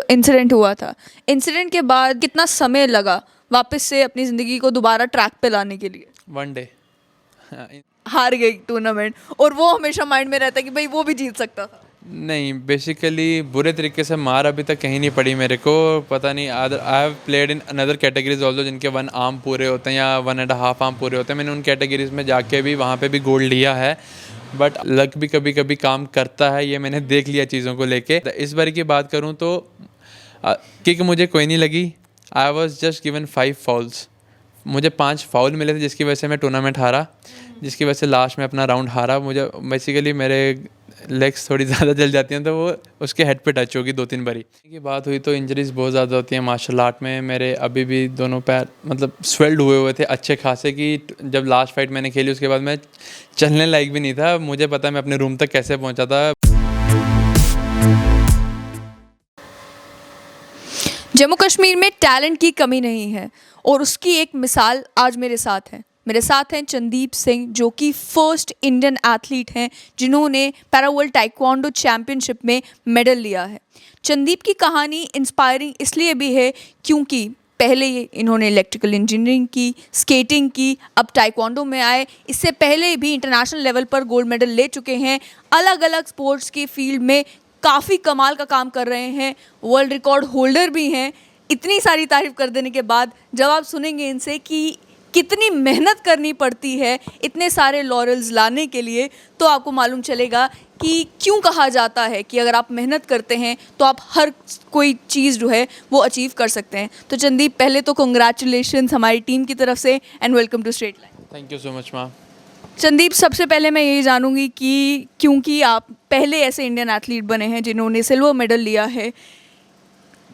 Incident हुआ था, incident के बाद कितना समय लगा वापस से अपनी ज़िंदगी को दोबारा ट्रैक पे लाने के लिए? 1 डे। हार गई टूर्नामेंट और वो हमेशा माइंड में रहता है कि भाई वो भी जीत सकता था। नहीं, बेसिकली बुरे तरीके से मार अभी तक कहीं नहीं पड़ी मेरे को, पता नहीं। I have played in another categories also, जिनके 1 आर्म पूरे होते हैं या 1.5 आर्म पूरे होते हैं। मैंने उन कैटेगरीज में जाके भी वहाँ पे भी गोल्ड लिया है, बट लक भी कभी कभी काम करता है, ये मैंने देख लिया चीज़ों को लेके। इस बार की बात करूँ तो किक मुझे कोई नहीं लगी। I was just given 5 fowls, मुझे 5 फाउल मिले थे, जिसकी वजह से मैं टूर्नामेंट हारा, जिसकी वजह से लास्ट में अपना राउंड हारा। मुझे बेसिकली मेरे लेग्स थोड़ी ज़्यादा जल जाती हैं, तो वो उसके हेड पे टच होगी 2-3 बारी की बात हुई। तो इंजरीज बहुत ज़्यादा होती हैं मार्शल आर्ट में। मेरे अभी भी दोनों पैर मतलब स्वेल्ड हुए थे अच्छे खासे, कि जब लास्ट फाइट मैंने खेली उसके बाद मैं चलने लायक भी नहीं था। मुझे पता है मैं अपने रूम तक कैसे पहुँचा था। जम्मू कश्मीर में टैलेंट की कमी नहीं है और उसकी एक मिसाल आज मेरे साथ है। मेरे साथ हैं चंदीप सिंह, जो कि फर्स्ट इंडियन एथलीट हैं जिन्होंने पैरा वर्ल्ड टाइक्वांडो चैम्पियनशिप में मेडल लिया है। चंदीप की कहानी इंस्पायरिंग इसलिए भी है क्योंकि पहले इन्होंने इलेक्ट्रिकल इंजीनियरिंग की, स्केटिंग की, अब टाइक्वांडो में आए। इससे पहले भी इंटरनेशनल लेवल पर गोल्ड मेडल ले चुके हैं। अलग अलग स्पोर्ट्स की फील्ड में काफ़ी कमाल का काम कर रहे हैं, वर्ल्ड रिकॉर्ड होल्डर भी हैं। इतनी सारी तारीफ कर देने के बाद जब आप सुनेंगे इनसे कि कितनी मेहनत करनी पड़ती है इतने सारे लॉरेल्स लाने के लिए, तो आपको मालूम चलेगा कि क्यों कहा जाता है कि अगर आप मेहनत करते हैं तो आप हर कोई चीज़ जो है वो अचीव कर सकते हैं। तो चंदीप, पहले तो कंग्रेचुलेशंस हमारी टीम की तरफ से and welcome to straight line. Thank you so much ma'am. Chandeep, सबसे पहले मैं यही जानूंगी कि क्योंकि आप पहले ऐसे इंडियन एथलीट बने हैं जिन्होंने सिल्वर मेडल लिया है,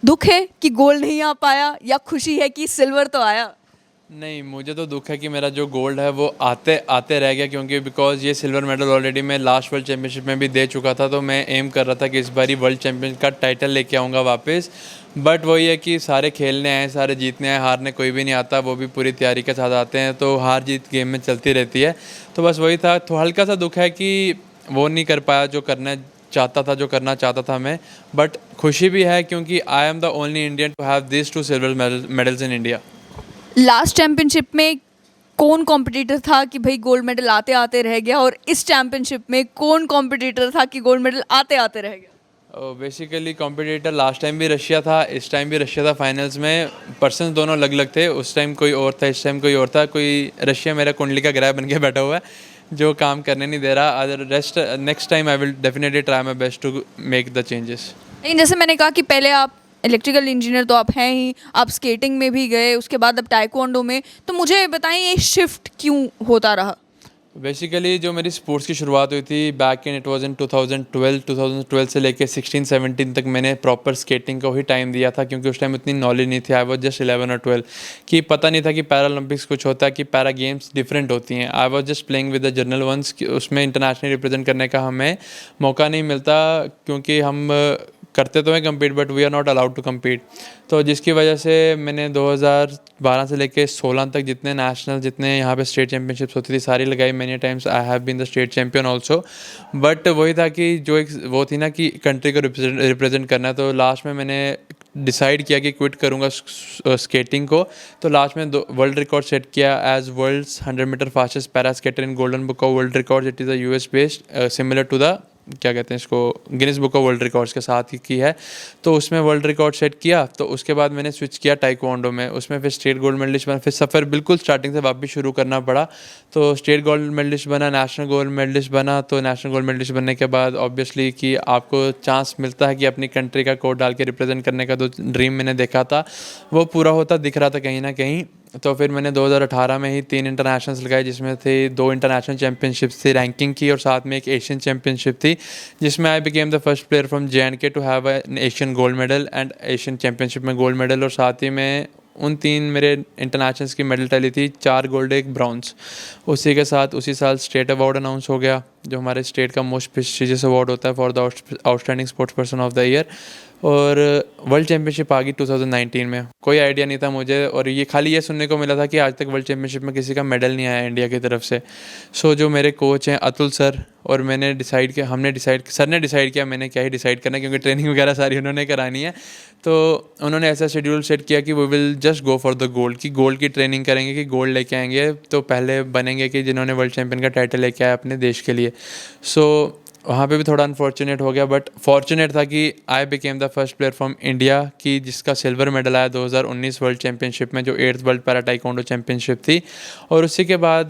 दुख है कि गोल्ड नहीं आ पाया या खुशी है कि सिल्वर तो आया? नहीं, मुझे तो दुख है कि मेरा जो गोल्ड है वो आते आते रह गया, क्योंकि बिकॉज ये सिल्वर मेडल ऑलरेडी मैं लास्ट वर्ल्ड चैम्पियनशिप में भी दे चुका था। तो मैं एम कर रहा था कि इस बारी वर्ल्ड चैम्पियन का टाइटल लेके आऊँगा वापस। बट वही है कि सारे खेलने आए, सारे जीतने आए, हारने कोई भी नहीं आता, वो भी पूरी तैयारी के साथ आते हैं। तो हार जीत गेम में चलती रहती है। तो बस वही था, तो हल्का सा दुख है कि वो नहीं कर पाया जो करना चाहता था, जो करना चाहता था मैं। बट खुशी भी है क्योंकि I M the only Indian to have this 2 silver medals in India. Last championship में कौन कॉम्पिटिटर था कि भाई गोल्ड मेडल आते आते रह गया, और इस चैम्पियनशिप में कौन कॉम्पिटिटर था कि गोल्ड मेडल आते आते रह गया? बेसिकली कॉम्पिटिटर लास्ट टाइम भी रशिया था, इस टाइम भी रशिया था फाइनल्स में। पर्सन दोनों अलग अलग थे, उस टाइम कोई और था, इस टाइम कोई और था। कोई रशिया मेरा कुंडली का ग्रह बन के बैठा हुआ है जो काम करने नहीं दे रहा। Other rest next time I will definitely try my best to make the changes. लेकिन जैसे मैंने कहा कि पहले आप इलेक्ट्रिकल इंजीनियर तो आप हैं ही, आप स्केटिंग में भी गए, उसके बाद अब टाइक्वांडो में, तो मुझे बताएं ये शिफ्ट क्यों होता रहा? बेसिकली जो मेरी स्पोर्ट्स की शुरुआत हुई थी back in it was in 2012 से लेके 16-17 तक मैंने प्रॉपर स्केटिंग को ही टाइम दिया था, क्योंकि उस टाइम इतनी नॉलेज नहीं थी। आई वाज जस्ट 11 और 12 कि पता नहीं था कि पैरालंपिक्स कुछ होता है, कि पैरा गेम्स डिफरेंट होती हैं। I was just playing with the general ones, उसमें इंटरनेशनल रिप्रेजेंट करने का हमें मौका नहीं मिलता, क्योंकि हम करते तो हैं compete but we are not allowed to compete. तो जिसकी वजह से मैंने 2012 से लेके 16 तक जितने नेशनल, जितने यहाँ पे स्टेट चैम्पियनशिप्स होती थी सारी लगाई many times. I have been the state champion also. But वही था कि जो एक वो थी ना कि कंट्री को रिप्रेजेंट करना है, तो लास्ट में मैंने डिसाइड किया कि क्विट करूँगा स्केटिंग को। तो लास्ट में वर्ल्ड रिकॉर्ड सेट किया as world's 100 meter fastest para skater in golden book of world record. It is a US based, similar to the क्या कहते हैं इसको, Guinness book of world records के साथ ही की है। तो उसमें वर्ल्ड रिकॉर्ड सेट किया। तो उसके बाद मैंने स्विच किया टाइक्वांडो में, उसमें फिर स्टेट गोल्ड मेडलिस्ट बना। फिर सफ़र बिल्कुल स्टार्टिंग से वापस शुरू करना पड़ा। तो स्टेट गोल्ड मेडलिस्ट बना, नेशनल गोल्ड मेडलिस्ट बना। तो नेशनल गोल्ड मेडलिस्ट बनने के बाद ऑब्वियसली कि आपको चांस मिलता है कि अपनी कंट्री का कोड डाल के रिप्रेजेंट करने का, जो ड्रीम मैंने देखा था वो पूरा होता दिख रहा था कहीं ना कहीं। तो फिर मैंने 2018 में ही 3 इंटरनेशनल्स लगाए, जिसमें थे 2 इंटरनेशनल चैम्पियनशिप्स थी रैंकिंग की, और साथ में एक एशियन चैम्पियनशिप थी, जिसमें I became the first player from JNK to have an Asian gold medal and Asian championship में गोल्ड मेडल। और साथ ही में उन 3 मेरे इंटरनेशनल्स की मेडल टैली थी, 4 गोल्ड 1 ब्रॉन्ज। उसी के साथ उसी साल स्टेट अवार्ड अनाउंस हो गया। जो हमारे स्टेट का मोस्ट प्रेस्टिजियस अवार्ड होता है for the outstanding sports person of the year. और वर्ल्ड चैम्पियनशिप आ गई 2019 में। कोई आइडिया नहीं था मुझे, और ये खाली ये सुनने को मिला था कि आज तक वर्ल्ड चैम्पियनशिप में किसी का मेडल नहीं आया इंडिया की तरफ से। सो जो मेरे कोच हैं अतुल सर, और मैंने डिसाइड किया, सर ने डिसाइड किया, मैंने क्या ही डिसाइड करना, क्योंकि ट्रेनिंग वगैरह सारी उन्होंने करानी है। तो उन्होंने ऐसा शेड्यूल सेट किया कि we will just go for the gold, की गोल्ड की ट्रेनिंग करेंगे, कि गोल्ड लेके आएंगे तो पहले बनेंगे कि जिन्होंने वर्ल्ड चैम्पियन का टाइटल लेके आया अपने देश के लिए। सो वहाँ पे भी थोड़ा अनफॉर्चुनेट हो गया, बट फॉर्चुनेट था कि आई became the first player from India की जिसका सिल्वर मेडल आया 2019 वर्ल्ड चैम्पियनशिप में, जो 8th world para taekwondo championship थी। और उसी के बाद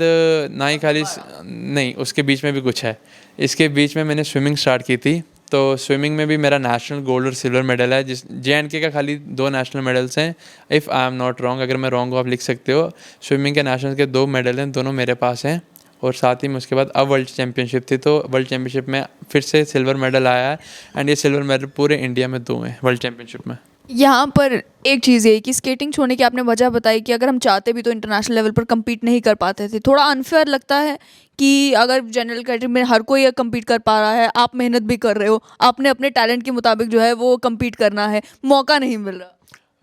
ना ही खाली नहीं, उसके बीच में भी कुछ है। इसके बीच में मैंने स्विमिंग स्टार्ट की थी, तो स्विमिंग में भी मेरा नेशनल गोल्ड और सिल्वर मेडल है। जिस JNK का खाली 2 नेशनल मेडल्स हैं, if I am not wrong, अगर मैं रॉन्ग हूँ आप लिख सकते हो। स्विमिंग के नेशनल के 2 मेडल हैं, दोनों मेरे पास हैं। और साथ ही में उसके बाद अब वर्ल्ड चैम्पियनशिप थी, तो वर्ल्ड चैम्पियनशिप में फिर से सिल्वर मेडल आया है। एंड ये सिल्वर मेडल पूरे इंडिया में 2 हैं वर्ल्ड चैम्पियनशिप में। यहाँ पर एक चीज़ ये कि स्केटिंग छोड़ने की आपने वजह बताई कि अगर हम चाहते भी तो इंटरनेशनल लेवल पर compete नहीं कर पाते थे। थोड़ा अनफेयर लगता है कि अगर जनरल कैटेगरी में हर कोई compete कर पा रहा है, आप मेहनत भी कर रहे हो, आपने अपने टैलेंट के मुताबिक जो है वो compete करना है, मौका नहीं मिल रहा।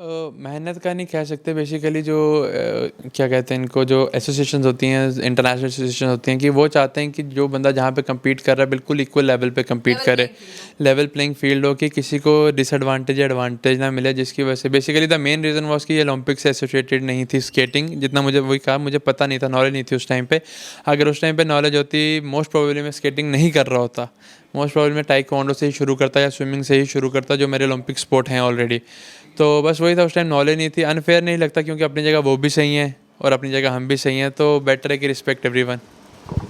मेहनत का नहीं कह सकते, बेसिकली जो क्या कहते हैं इनको, जो एसोसिएशंस होती हैं, इंटरनेशनल एसोसिएशन होती हैं, कि वो चाहते हैं कि जो बंदा जहाँ पे compete कर रहा है बिल्कुल इक्वल लेवल पे compete करे, लेवल प्लेइंग फील्ड हो, कि किसी को डिसएडवांटेज या एडवांटेज ना मिले, जिसकी वजह से basically the main reason was कि ये ओलंपिक से एसोसिएटेड नहीं थी स्केटिंग। जितना मुझे वही कहा, मुझे पता नहीं था, नॉलेज नहीं थी उस टाइम पे। अगर उस टाइम पे नॉलेज होती, मोस्ट प्रोबेबली मैं स्केटिंग नहीं कर रहा होता, मोस्ट प्रोबेबली मैं टाइकोंडो से ही शुरू करता या स्विमिंग से ही शुरू करता, जो मेरे ओलंपिक स्पोर्ट हैं ऑलरेडी। तो बस वही था, उस टाइम नॉलेज नहीं थी। अनफेयर नहीं लगता, क्योंकि अपनी जगह वो भी सही हैं और अपनी जगह हम भी सही हैं, तो बेटर है कि रिस्पेक्ट एवरीवन।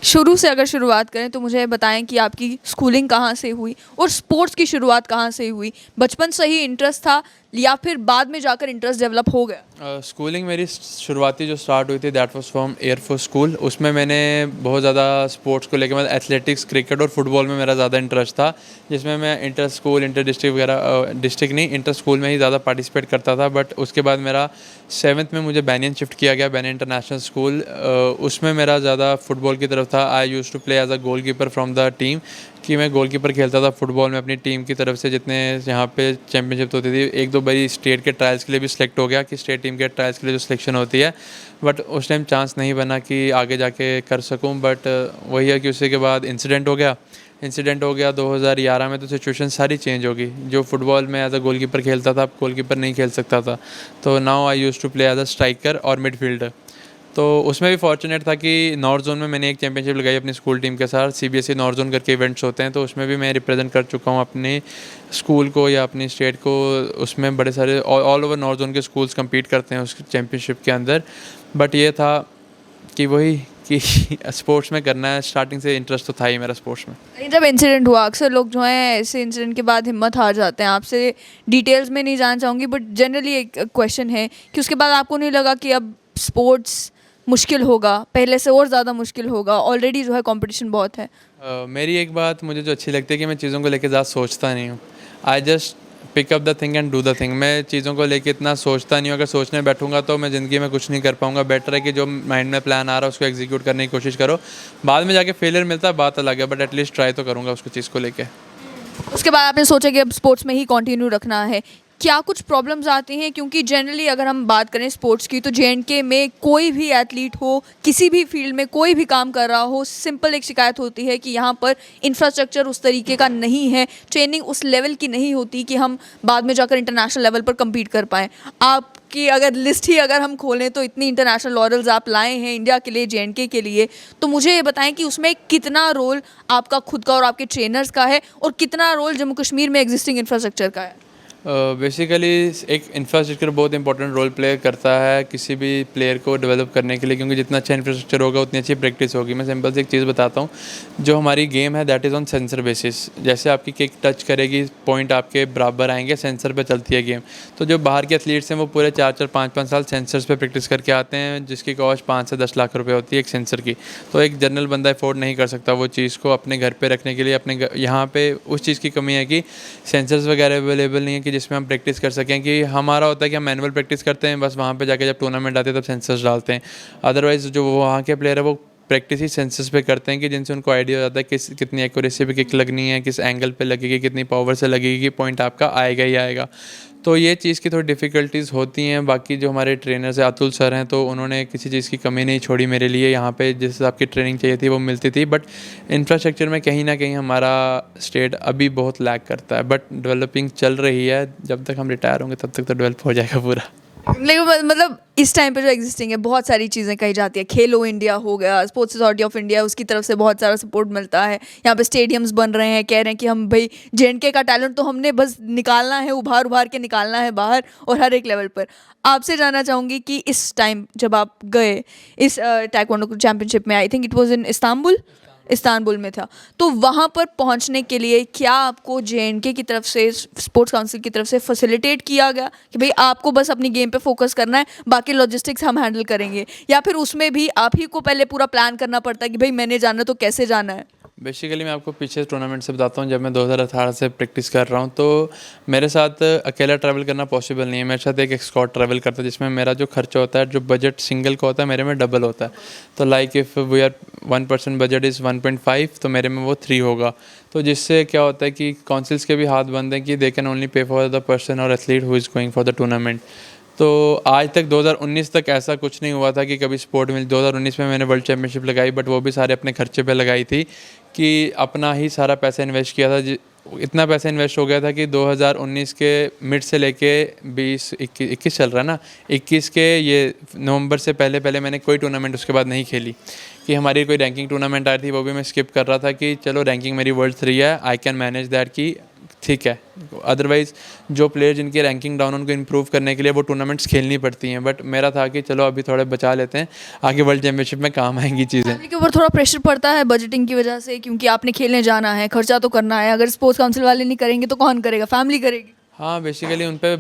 शुरू से अगर शुरुआत करें तो मुझे बताएं कि आपकी स्कूलिंग कहाँ से हुई और स्पोर्ट्स की शुरुआत कहाँ से हुई। बचपन से ही इंटरेस्ट था या फिर बाद में जाकर इंटरेस्ट डेवलप हो गया? स्कूलिंग मेरी शुरुआती जो स्टार्ट हुई थी that was from air force school. उसमें मैंने बहुत ज़्यादा स्पोर्ट्स को लेकर, मतलब एथलेटिक्स, क्रिकेट और फुटबॉल में मेरा ज़्यादा इंटरेस्ट था, जिसमें मैं इंटर स्कूल, इंटर डिस्ट्रिक्ट वगैरह, डिस्ट्रिक्ट नहीं, इंटर स्कूल में ही ज़्यादा पार्टिसिपेट करता था। बट उसके बाद मेरा 7th में मुझे बैनियन शिफ्ट किया गया, बैनियन इंटरनेशनल स्कूल। उसमें मेरा ज़्यादा फुटबॉल की तरफ था। I use to play as a goal keeper from the team, कि मैं गोलकीपर खेलता था फुटबॉल में अपनी टीम की तरफ से। जितने यहाँ पे चैम्पियनशिप होती थी, 1-2 बारी स्टेट के ट्रायल्स के लिए भी सिलेक्ट हो गया, कि स्टेट टीम के ट्रायल्स के लिए जो सिलेक्शन होती है, बट उस टाइम चांस नहीं बना कि आगे जाके कर सकूँ। बट वही है कि उसी के बाद इंसिडेंट हो गया 2011 में, तो सिचुएशन सारी चेंज हो गई। जो फुटबॉल में एज अ गोलकीपर खेलता था, अब गोलकीपर नहीं खेल सकता था, तो now I use to play as a striker और मिडफील्डर। तो उसमें भी फॉर्चुनेट था कि नॉर्थ जोन में मैंने एक चैम्पियनशिप लगाई अपनी स्कूल टीम के साथ। CBSE नॉर्थ जोन करके इवेंट्स होते हैं, तो उसमें भी मैं रिप्रेजेंट कर चुका हूँ अपने स्कूल को या अपनी स्टेट को। उसमें बड़े सारे ऑल ओवर नॉर्थ जोन के स्कूल्स compete करते हैं उस चैम्पियनशिप के अंदर। बट ये था कि वही कि स्पोर्ट्स में करना है, स्टार्टिंग से इंटरेस्ट तो था ही मेरा स्पोर्ट्स में। नहीं, जब इंसिडेंट हुआ, अक्सर लोग जो हैं ऐसे इंसिडेंट के बाद हिम्मत हार जाते हैं। आपसे डिटेल्स में नहीं जानना चाहूँगी, बट जनरली एक क्वेश्चन है कि उसके बाद आपको नहीं लगा कि अब स्पोर्ट्स मुश्किल होगा, पहले से और ज़्यादा मुश्किल होगा, ऑलरेडी जो है कंपटीशन बहुत है? मेरी एक बात मुझे जो अच्छी लगती है कि मैं चीज़ों को लेकर ज़्यादा सोचता नहीं हूँ। I just pick up the thing and do the thing. मैं चीज़ों को लेके इतना सोचता नहीं हूँ। अगर सोचने बैठूंगा तो मैं ज़िंदगी में कुछ नहीं कर पाऊंगा। बेटर है कि जो माइंड में प्लान आ रहा है उसको एग्जीक्यूट करने की कोशिश करो। बाद में जाके फेलियर मिलता है, बात अलग है, बट एटलीस्ट ट्राई तो करूँगा उसको चीज़ को लेके। उसके बाद आपने सोचा कि अब स्पोर्ट्स में ही कंटिन्यू रखना है। क्या कुछ प्रॉब्लम्स आती हैं? क्योंकि जनरली अगर हम बात करें स्पोर्ट्स की, तो JNK में कोई भी एथलीट हो, किसी भी फील्ड में कोई भी काम कर रहा हो, सिंपल एक शिकायत होती है कि यहाँ पर इंफ्रास्ट्रक्चर उस तरीके का नहीं है, ट्रेनिंग उस लेवल की नहीं होती कि हम बाद में जाकर इंटरनेशनल लेवल पर कम्पीट कर पाएँ। आपकी अगर लिस्ट ही अगर हम खोलें तो इतनी इंटरनेशनल लॉरल्स आप लाए हैं इंडिया के लिए, JNK के लिए, तो मुझे ये बताएं कि उसमें कितना रोल आपका खुद का और आपके ट्रेनर्स का है और कितना रोल जम्मू कश्मीर में एग्जिस्टिंग इंफ्रास्ट्रक्चर का है? बेसिकली एक इंफ्रास्ट्रक्चर बहुत इंपॉर्टेंट रोल प्ले करता है किसी भी प्लेयर को डेवलप करने के लिए, क्योंकि जितना अच्छा इंफ्रास्ट्रक्चर होगा उतनी अच्छी प्रैक्टिस होगी। मैं सिंपल से एक चीज़ बताता हूँ, जो हमारी गेम है that is on sensor basis. जैसे आपकी किक टच करेगी, पॉइंट आपके बराबर आएंगे, सेंसर पे चलती है गेम। तो जो बाहर के एथलीट्स हैं वो पूरे 4-4, 5-5 साल सेंसर्स पे प्रैक्टिस करके आते हैं, जिसकी कॉस्ट 5 से 10 लाख रुपये होती है एक सेंसर की। तो एक जनरल बंदा अफोर्ड नहीं कर सकता वो चीज़ को अपने घर पे रखने के लिए। अपने यहाँ पे उस चीज़ की कमी है कि सेंसर्स वगैरह अवेलेबल नहीं है कि जिसमें हम प्रैक्टिस कर सकें। कि हमारा होता है कि हम मैनुअल प्रैक्टिस करते हैं, बस वहाँ पे जाके जब टूर्नामेंट आते हैं तब सेंसर्स डालते हैं। अदरवाइज़ जो वहाँ के प्लेयर है वो प्रैक्टिस ही सेंसेस पे करते हैं कि जिनसे उनको आइडिया हो जाता है किस कितनी एक्यूरेसी पे किक लगनी है, किस एंगल पे लगेगी, कितनी पावर से लगेगी कि पॉइंट आपका आएगा ही आएगा। तो ये चीज़ की थोड़ी डिफ़िकल्टीज़ होती हैं। बाकी जो हमारे ट्रेनर्स हैं, अतुल सर हैं, तो उन्होंने किसी चीज़ की कमी नहीं छोड़ी मेरे लिए। यहाँ पे जिस हिसाब की ट्रेनिंग चाहिए थी वो मिलती थी, बट इंफ्रास्ट्रक्चर में कहीं ना कहीं हमारा स्टेट अभी बहुत लैग करता है। बट डेवलपिंग चल रही है, जब तक हम रिटायर होंगे तब तक तो डेवलप हो जाएगा पूरा। लेकिन मतलब इस टाइम पे जो एग्जिस्टिंग है बहुत सारी चीज़ें कही जाती है। खेलो इंडिया हो गया, स्पोर्ट्स अथॉरिटी ऑफ इंडिया, उसकी तरफ से बहुत सारा सपोर्ट मिलता है। यहाँ पे स्टेडियम्स बन रहे हैं, कह रहे हैं कि हम भाई जेएनके का टैलेंट तो हमने बस निकालना है, उभार उभार के निकालना है बाहर, और हर एक लेवल पर। आपसे जानना चाहूँगी कि इस टाइम जब आप गए इस ताइक्वांडो चैंपियनशिप में, I think it was in Istanbul में था, तो वहाँ पर पहुँचने के लिए क्या आपको जेएनके की तरफ से, स्पोर्ट्स काउंसिल की तरफ से फैसिलिटेट किया गया कि भाई आपको बस अपनी गेम पे फोकस करना है, बाकी लॉजिस्टिक्स हम हैंडल करेंगे, या फिर उसमें भी आप ही को पहले पूरा प्लान करना पड़ता है कि भाई मैंने जाना तो कैसे जाना है? बेसिकली मैं आपको पीछे टूर्नामेंट से बताता हूँ। जब मैं 2018 से प्रैक्टिस कर रहा हूँ तो मेरे साथ अकेला ट्रैवल करना पॉसिबल नहीं है। मेरे साथ एक स्क्वाड ट्रैवल करता है जिसमें मेरा जो खर्चा होता है, जो बजट सिंगल का होता है, मेरे में डबल होता है। तो like if we are 1% budget is 1.5, तो मेरे में वो 3 होगा। तो जिससे क्या होता है कि काउंसिल्स के भी हाथ बंद हैं कि they can only pay for the person और athlete who is going for the tournament. तो आज तक 2019 तक ऐसा कुछ नहीं हुआ था कि कभी स्पोर्ट में 2019 में मैंने वर्ल्ड चैम्पियनशिप लगाई, बट वो भी सारे अपने खर्चे पे लगाई थी कि अपना ही सारा पैसा इन्वेस्ट किया था। इतना पैसा इन्वेस्ट हो गया था कि 2019 के मिड से लेके 21 चल रहा है ना, 21 के ये नवंबर से पहले पहले मैंने कोई टूर्नामेंट उसके बाद नहीं खेली। कि हमारी कोई रैंकिंग टूर्नामेंट आई थी वो भी मैं स्किप कर रहा था कि चलो रैंकिंग मेरी वर्ल्ड 3 है, आई कैन मैनेज दैट कि ठीक है। अदरवाइज़ जो प्लेयर जिनकी रैंकिंग डाउन, उनको इम्प्रूव करने के लिए वो टूर्नामेंट्स खेलनी पड़ती हैं। बट मेरा था कि चलो अभी थोड़े बचा लेते हैं, आगे वर्ल्ड चैम्पियनशिप में काम आएंगी चीज़ें। फैमिली के ऊपर थोड़ा प्रेशर पड़ता है बजटिंग की वजह से, क्योंकि आपने खेलने जाना है, खर्चा तो करना है। अगर स्पोर्ट्स काउंसिल वाले नहीं करेंगे तो कौन करेगा? फैमिली करेगी। हाँ, बेसिकली उन पे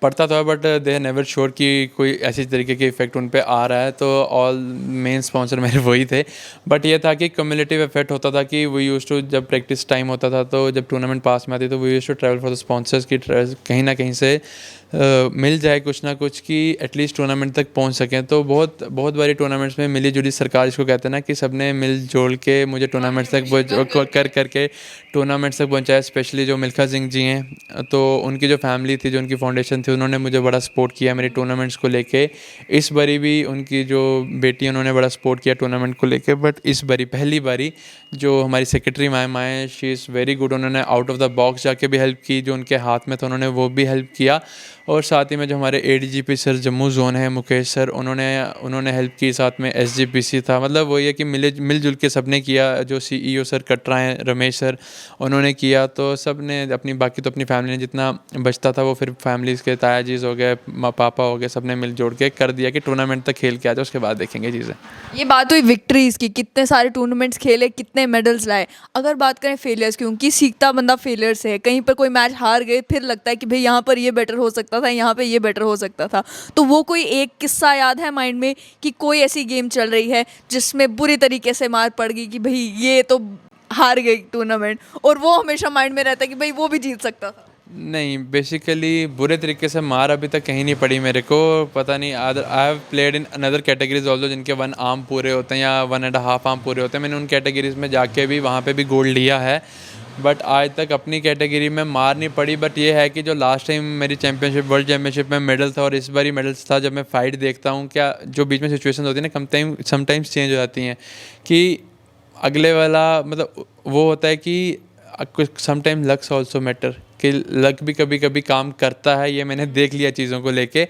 पड़ता तो है, but they are never sure कि कोई ऐसी तरीके के इफेक्ट उन पे आ रहा है। तो ऑल मेन स्पॉन्सर मेरे वही थे। बट ये था कि कम्युलेटिव इफेक्ट होता था कि वी यूज़ टू, जब प्रैक्टिस टाइम होता था तो जब टूर्नामेंट पास में आती तो we used to travel for the sponsors की कहीं ना कहीं से मिल जाए कुछ ना कुछ कि एटलीस्ट टूर्नामेंट तक पहुंच सकें। तो बहुत बहुत बारी टूर्नामेंट्स में मिली जुली सरकार इसको कहते हैं ना, कि सबने मिल जोल के मुझे टूर्नामेंट्स तक करके टूर्नामेंट्स तक पहुंचाया। स्पेशली जो मिल्खा सिंह जी हैं, तो उनकी जो फैमिली थी, जो उनकी फाउंडेशन थी, उन्होंने मुझे बड़ा सपोर्ट किया मेरे टूर्नामेंट्स को लेके। इस बारी भी उनकी जो बेटी, उन्होंने बड़ा सपोर्ट किया टूर्नामेंट को लेके। बट इस बारी पहली बारी जो हमारी सेक्रेटरी मैम आए, शी इज़ वेरी गुड। उन्होंने आउट ऑफ द बॉक्स जाके भी हेल्प की, जो उनके हाथ में था उन्होंने वो भी हेल्प किया। और साथ ही में जो हमारे ADGP सर जम्मू जोन है, मुकेश सर, उन्होंने हेल्प की। साथ में SGPC था। मतलब वही है कि मिलजुल के सब ने किया। जो CEO सर कटरा हैं, रमेश सर, उन्होंने किया। तो सब ने अपनी, बाकी तो अपनी फैमिली ने जितना बचता था वो फिर फैमिलीज़ के ताया जीज हो गए, पापा हो गए, सब ने मिल जोड़ के कर दिया कि टूर्नामेंट तक खेल के आ जाओ, उसके बाद देखेंगे चीज़ें। ये बात हुई विक्ट्रीज की, कितने सारे टूर्नामेंट्स खेले, कितने मेडल्स लाए। अगर बात करें फेलियर्स, क्योंकि सीखता बंदा फेलियर से है। कहीं पर कोई मैच हार गए, फिर लगता है कि भाई यहाँ पर ये बेटर हो सकता था, यहाँ पे ये बेटर हो सकता था। तो वो कोई एक किस्सा याद है माइंड में कि कोई ऐसी गेम चल रही है जिसमें बुरी तरीके से मार पड़ गई कि भाई ये तो हार गई टूर्नामेंट, और वो हमेशा माइंड में रहता है कि भाई वो भी जीत सकता था? नहीं, बेसिकली बुरे तरीके से मार अभी तक कहीं नहीं पड़ी मेरे को। पता नहीं, I have played in another categories also, जिनके 1 आर्म पूरे होते हैं या 1.5 आर्म पूरे होते हैं। मैंने उन कैटेगरीज में जाके भी वहाँ पे भी गोल्ड लिया है। बट आज तक अपनी कैटेगरी में मार नहीं पड़ी। बट ये है कि जो लास्ट टाइम मेरी चैम्पियनशिप, वर्ल्ड चैम्पियनशिप में मेडल था, और इस बार ही मेडल्स था, जब मैं फ़ाइट देखता हूँ, क्या जो बीच में सिचुएशन होती है ना, समटाइम्स चेंज हो जाती हैं कि अगले वाला, मतलब वो होता है कि कुछ समटाइम लक्स ऑल्सो मैटर, कि लक भी कभी कभी काम करता है। ये मैंने देख लिया चीज़ों को लेके,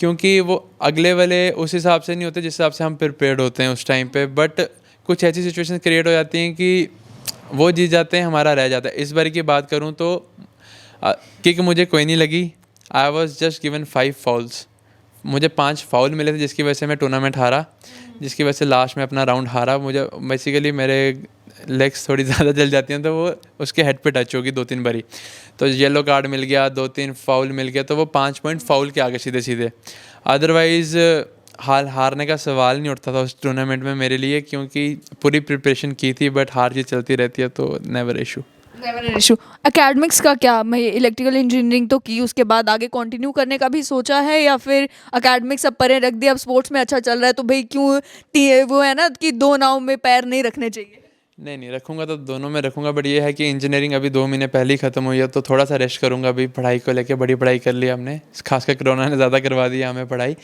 क्योंकि वो अगले वाले उस हिसाब से नहीं होते जिस हिसाब से हम प्रिपेयर्ड होते हैं उस टाइम पे। बट कुछ ऐसी सिचुएशन क्रिएट हो जाती हैं कि वो जीत जाते हैं, हमारा रह जाता है। इस बार की बात करूँ तो किक मुझे कोई नहीं लगी। I was just given 5 fowls. मुझे 5 फाउल मिले थे, जिसकी वजह से मैं टूर्नामेंट हारा, जिसकी वजह से लास्ट में अपना राउंड हारा। मुझे बेसिकली मेरे लेग्स थोड़ी ज़्यादा जल जाती हैं, तो वो उसके हेड पे टच होगी 2-3 बारी, तो येलो कार्ड मिल गया, 2-3 फाउल मिल गया, तो वो 5 पॉइंट फाउल के आगे सीधे सीधे। अदरवाइज़ हारने का सवाल नहीं उठता था उस टूर्नामेंट में मेरे लिए, क्योंकि पूरी प्रिपरेशन की थी। बट हार जीत चलती रहती है, तो never issue. Never an issue. Academics का क्या, मैं इलेक्ट्रिकल इंजीनियरिंग तो की, उसके बाद आगे कंटिन्यू करने का भी सोचा है, या फिर एकेडमिक्स अब परे रख दिया, अब स्पोर्ट्स में अच्छा चल रहा है तो भाई क्यों वो है ना कि दो नाव में पैर नहीं रखने चाहिए? नहीं रखूँगा तो दोनों में रखूँगा, बट ये है कि इंजीनियरिंग अभी 2 महीने पहले ही ख़त्म हुई है, तो थोड़ा सा रेस्ट करूँगा अभी पढ़ाई को लेके। बड़ी पढ़ाई कर ली हमने, खासकर कोरोना ने ज़्यादा करवा दिया हमें पढ़ाई।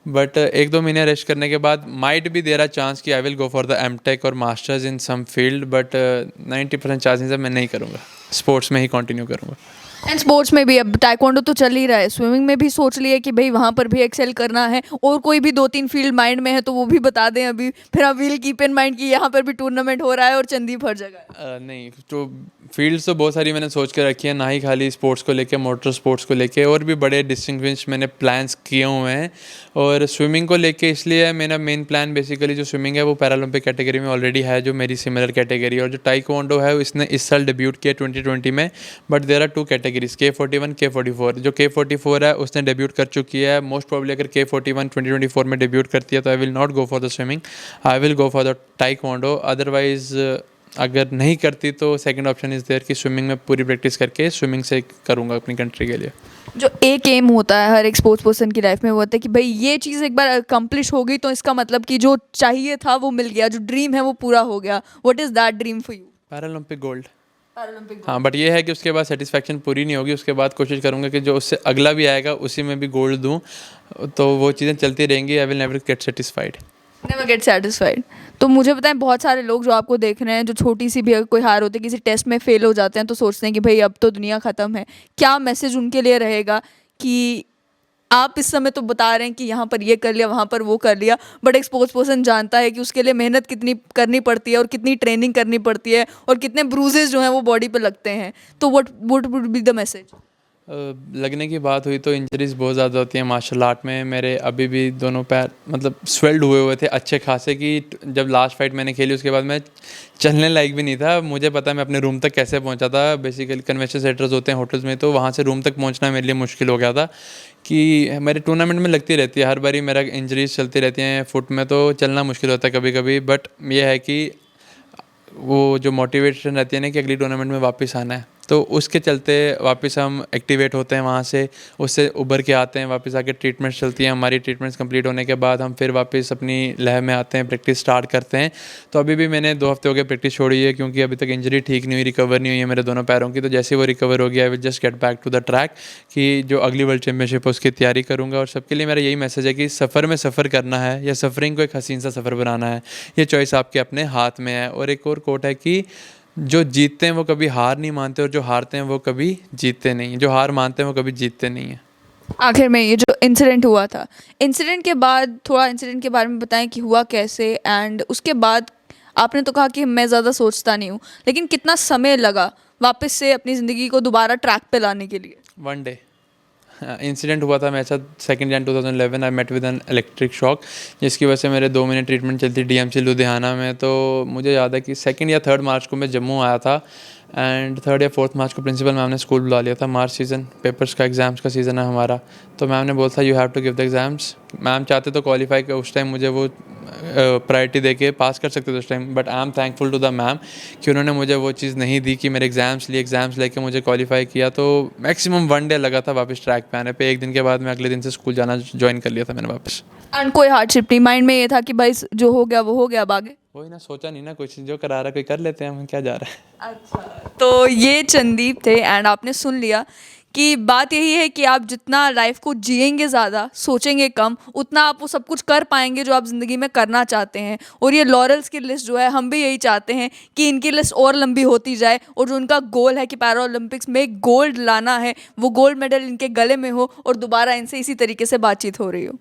बट 1-2 महीने रेस्ट करने के बाद माइट भी दे रहा चांस कि I will go for the MTech और masters in some field, but 90% chances है मैं नहीं करूँगा, स्पोर्ट्स में ही कंटिन्यू करूँगा। एंड स्पोर्ट्स में भी अब ताइक्वांडो तो चल ही रहा है, स्विमिंग में भी सोच लिया कि भाई वहाँ पर भी एक्सेल करना है, और कोई भी 2-3 फील्ड माइंड में है तो वो भी बता दें अभी, फिर आप विल कीप इन माइंड कि यहाँ पर भी टूर्नामेंट हो रहा है और चंदीप हर जगह है। नहीं तो फील्ड्स तो बहुत सारी मैंने सोच के रखी है, ना ही खाली स्पोर्ट्स को लेके, मोटर स्पोर्ट्स को लेके, और भी बड़े डिस्टिंग्विश मैंने प्लान्स किए हुए हैं। और स्विमिंग को लेके इसलिए मेरा मेन प्लान बेसिकली जो स्विमिंग है वो पैरालंपिक कैटेगरी में ऑलरेडी है, जो मेरी सिमिलर कैटेगरी है। और जो टाइक्वांडो है इसने इस साल डेब्यूट किया 2020 में, but there are 2 categories, K41, K44। जो K44 है उसने डेब्यूट कर चुकी है। मोस्ट प्रॉब्ली अगर K41 2024 में डेब्यूट करती है तो I will not go for the swimming, I will go for the taekwondo. Otherwise अगर नहीं करती तो सेकंड ऑप्शन इज़ देयर कि स्विमिंग में पूरी प्रैक्टिस करके स्विमिंग से करूँगा अपनी कंट्री के लिए। जो एक एम होता है हर एक स्पोर्ट्स पर्सन की लाइफ में, वो होता है कि भाई ये चीज़ एक बार अकम्प्लिश हो गई तो इसका मतलब कि जो चाहिए था वो मिल गया, जो ड्रीम है वो पूरा हो गया। What is that dream for you? Paralympic gold. Paralympic. हाँ, बट ये है कि उसके बाद सेटिस्फैक्शन पूरी नहीं होगी, उसके बाद कोशिश करूँगा कि जो उससे अगला भी आएगा उसी में भी गोल्ड दूँ, तो वो चीज़ें चलती रहेंगी। I will never get satisfied. Never get satisfied. तो मुझे बताएं, बहुत सारे लोग जो आपको देख रहे हैं, जो छोटी सी भी अगर कोई हार होती है, किसी टेस्ट में फेल हो जाते हैं तो सोचते हैं कि भाई अब तो दुनिया ख़त्म है, क्या मैसेज उनके लिए रहेगा? कि आप इस समय तो बता रहे हैं कि यहाँ पर ये कर लिया, वहाँ पर वो कर लिया, बट एक स्पोर्ट्स पर्सन जानता है कि उसके लिए मेहनत कितनी करनी पड़ती है और कितनी ट्रेनिंग करनी पड़ती है और कितने ब्रूजेस जो हैं वो बॉडी पे लगते हैं, तो what would be the message? लगने की बात हुई तो इंजरीज बहुत ज़्यादा होती हैं मार्शल आर्ट में। मेरे अभी भी दोनों पैर मतलब स्वेल्ड हुए थे अच्छे खासे, कि जब लास्ट फाइट मैंने खेली उसके बाद मैं चलने लायक भी नहीं था। मुझे पता है मैं अपने रूम तक कैसे पहुंचा था। बेसिकली कन्वेंशन सेंटर्स होते हैं होटल्स में, तो वहाँ से रूम तक पहुँचना मेरे लिए मुश्किल हो गया था। कि मेरे टूर्नामेंट में लगती रहती है हर बारी, मेरा इंजरीज चलती रहती हैं फुट में, तो चलना मुश्किल होता है कभी कभी। बट ये है कि वो जो मोटिवेशन रहती है ना कि अगली टूर्नामेंट में वापस आना है, तो उसके चलते वापस हम एक्टिवेट होते हैं वहाँ से, उससे उभर के आते हैं, वापस आके ट्रीटमेंट्स चलती हैं हमारी। ट्रीटमेंट्स कंप्लीट होने के बाद हम फिर वापस अपनी लय में आते हैं, प्रैक्टिस स्टार्ट करते हैं। तो अभी भी मैंने 2 हफ्ते हो गए प्रैक्टिस छोड़ी है, क्योंकि अभी तक इंजरी ठीक नहीं हुई, रिकवर नहीं हुई है मेरे दोनों पैरों की। तो जैसे वो रिकवर होगी I will just get back to the track, कि जो अगली वर्ल्ड चैम्पियनशिप है उसकी तैयारी करूँगा। और सबके लिए मेरा यही मैसेज है कि सफ़र में सफ़र करना है या सफरिंग को एक हसीन सा सफ़र बनाना है, ये चॉइस आपके अपने हाथ में है। और एक और कोट है कि जो जीतते हैं वो कभी हार नहीं मानते, और जो हारते हैं वो कभी जीतते नहीं। जो हार मानते हैं वो कभी जीतते नहीं हैं। आखिर में ये जो इंसिडेंट हुआ था, इंसिडेंट के बाद थोड़ा इंसिडेंट के बारे में बताएं कि हुआ कैसे, एंड उसके बाद आपने तो कहा कि मैं ज़्यादा सोचता नहीं हूँ, लेकिन कितना समय लगा वापस से अपनी ज़िंदगी को दोबारा ट्रैक पे लाने के लिए? 1 डे इंसिडेंट हुआ था मेरे साथ 2 Jan 2011। I met with an electric shock, जिसकी वजह से मेरे 2 महीने ट्रीटमेंट चलती DMC लुधियाना में। तो मुझे याद है कि 2 या 3 मार्च को मैं जम्मू आया था, एंड 3 या 4 मार्च को प्रिंसिपल मैम ने स्कूल बुला लिया था। मार्च सीज़न पेपर्स का, एग्ज़ाम्स का सीज़न है हमारा। तो मैम ने बोला था you have to give the exams. Ma'am चाहते तो क्वालिफाई कर, उस टाइम मुझे वो प्रायोरिटी दे के पास कर सकते थे उस time, but I am thankful to the ma'am कि उन्होंने मुझे वो चीज़ नहीं दी कि मेरे एग्ज़ाम्स लेके मुझे क्वालिफाई किया। तो मैक्सिमम 1 डे लगा था वापस ट्रैक पे आने पे। 1 दिन के बाद मैं अगले दिन से स्कूल जाना ज्वाइन कर लिया था मैंने वापस। एंड कोई हार्डशिप नहीं, माइंड में ये था कि भाई जो हो गया वो हो गया, अब आगे? वही ना, सोचा नहीं ना कुछ, जो करा रहा कोई कर लेते हैं, हम क्या जा रहा है। अच्छा, तो ये चंदीप थे, एंड आपने सुन लिया कि बात यही है कि आप जितना लाइफ को जिएंगे ज़्यादा, सोचेंगे कम, उतना आप वो सब कुछ कर पाएंगे जो आप ज़िंदगी में करना चाहते हैं। और ये लॉरेल्स की लिस्ट जो है, हम भी यही चाहते हैं कि इनकी लिस्ट और लंबी होती जाए, और जो उनका गोल है कि पैरा ओलंपिक्स में गोल्ड लाना है, वो गोल्ड मेडल इनके गले में हो और दोबारा इनसे इसी तरीके से बातचीत हो रही हो।